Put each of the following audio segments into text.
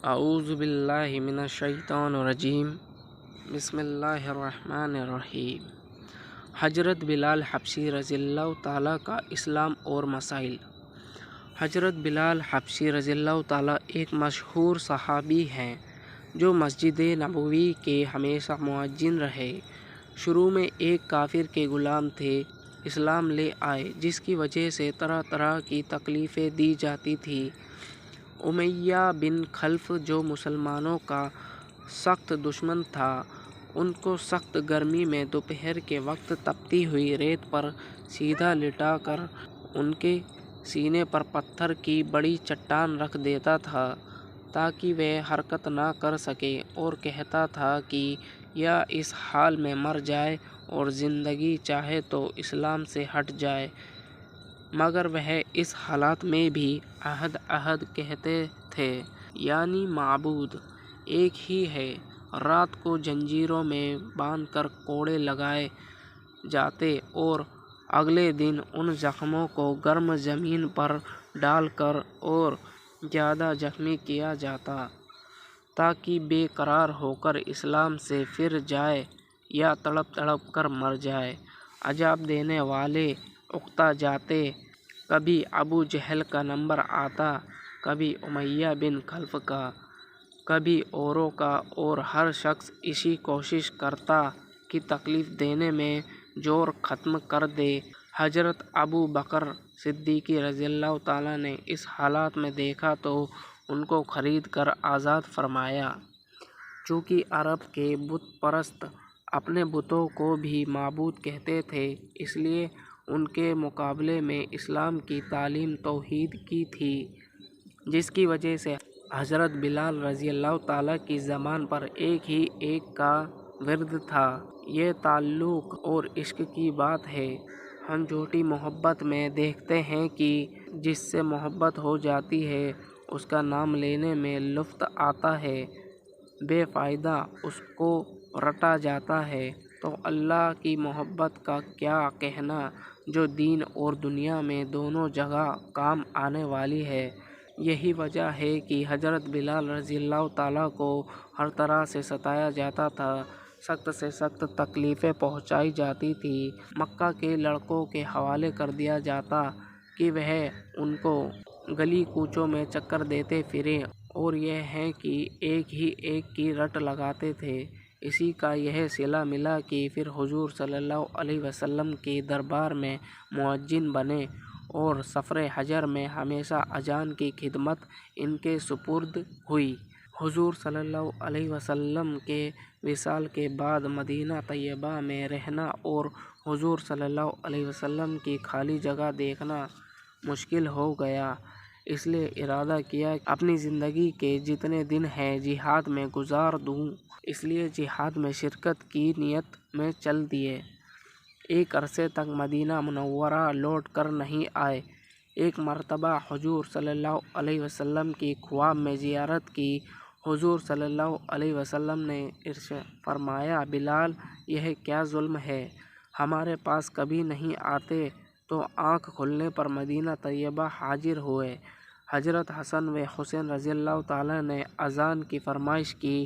اعوذ باللہ من الشیطان الرجیم بسم اللہ الرحمن الرحیم۔ حضرت بلال حبشی رضی اللہ تعالیٰ کا اسلام اور مسائل۔ حضرت بلال حبشی رضی اللہ تعالیٰ ایک مشہور صحابی ہیں جو مسجد نبوی کے ہمیشہ مؤذن رہے۔ شروع میں ایک کافر کے غلام تھے، اسلام لے آئے جس کی وجہ سے طرح طرح کی تکلیفیں دی جاتی تھیں۔ امیہ بن خلف جو مسلمانوں کا سخت دشمن تھا، ان کو سخت گرمی میں دوپہر کے وقت تپتی ہوئی ریت پر سیدھا لٹا کر ان کے سینے پر پتھر کی بڑی چٹان رکھ دیتا تھا تاکہ وہ حرکت نہ کر سکے، اور کہتا تھا کہ یا اس حال میں مر جائے اور زندگی چاہے تو اسلام سے ہٹ جائے، مگر وہ اس حالت میں بھی احد احد کہتے تھے، یعنی معبود ایک ہی ہے۔ رات کو زنجیروں میں باندھ کر کوڑے لگائے جاتے اور اگلے دن ان زخموں کو گرم زمین پر ڈال کر اور زیادہ زخمی کیا جاتا تاکہ بے قرار ہو کر اسلام سے پھر جائے یا تڑپ تڑپ کر مر جائے۔ عذاب دینے والے اکتا جاتے، کبھی ابو جہل کا نمبر آتا، کبھی امیہ بن خلف کا، کبھی اوروں کا، اور ہر شخص اسی کوشش کرتا کہ تکلیف دینے میں زور ختم کر دے۔ حضرت ابو بکر صدیق رضی اللہ تعالیٰ نے اس حالات میں دیکھا تو ان کو خرید کر آزاد فرمایا۔ چونکہ عرب کے بت پرست اپنے بتوں کو بھی معبود کہتے تھے، اس لیے ان کے مقابلے میں اسلام کی تعلیم توحید کی تھی، جس کی وجہ سے حضرت بلال رضی اللہ تعالیٰ کی زبان پر ایک ہی ایک کا ورد تھا، یہ تعلق اور عشق کی بات ہے۔ ہم جھوٹی محبت میں دیکھتے ہیں کہ جس سے محبت ہو جاتی ہے اس کا نام لینے میں لطف آتا ہے، بے فائدہ اس کو رٹا جاتا ہے، تو اللہ کی محبت کا کیا کہنا جو دین اور دنیا میں دونوں جگہ کام آنے والی ہے۔ یہی وجہ ہے کہ حضرت بلال رضی اللہ تعالیٰ کو ہر طرح سے ستایا جاتا تھا، سخت سے سخت تکلیفیں پہنچائی جاتی تھیں، مکہ کے لڑکوں کے حوالے کر دیا جاتا کہ وہ ان کو گلی کوچوں میں چکر دیتے پھریں، اور یہ ہے کہ ایک ہی ایک کی رٹ لگاتے تھے۔ اسی کا یہ صلہ ملا کہ پھر حضور صلی اللہ علیہ وسلم کے دربار میں مؤذن بنے، اور سفر حجر میں ہمیشہ اذان کی خدمت ان کے سپرد ہوئی۔ حضور صلی اللہ علیہ وسلم کے وصال کے بعد مدینہ طیبہ میں رہنا اور حضور صلی اللہ علیہ وسلم کی خالی جگہ دیکھنا مشکل ہو گیا، اس لیے ارادہ کیا کہ اپنی زندگی کے جتنے دن ہیں جہاد میں گزار دوں، اس لیے جہاد میں شرکت کی نیت میں چل دیے۔ ایک عرصے تک مدینہ منورہ لوٹ کر نہیں آئے۔ ایک مرتبہ حضور صلی اللہ علیہ وسلم کی خواب میں زیارت کی۔ حضور صلی اللہ علیہ وسلم نے ارشاد فرمایا، بلال یہ کیا ظلم ہے، ہمارے پاس کبھی نہیں آتے، تو آنکھ کھلنے پر مدینہ طیبہ حاضر ہوئے۔ حضرت حسن و حسین رضی اللہ تعالیٰ نے اذان کی فرمائش کی۔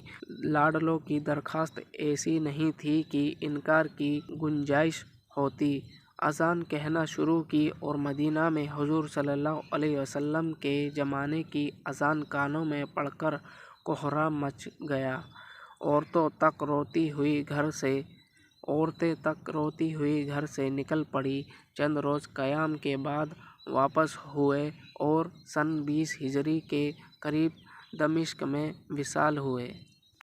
لاڈلوں کی درخواست ایسی نہیں تھی کہ انکار کی گنجائش ہوتی۔ اذان کہنا شروع کی اور مدینہ میں حضور صلی اللہ علیہ وسلم کے زمانے کی اذان کانوں میں پڑھ کر کوہرام مچ گیا۔ عورتیں تک روتی ہوئی گھر سے نکل پڑی۔ چند روز قیام کے بعد واپس ہوئے اور سن 20 ہجری کے قریب دمشق میں وصال ہوئے۔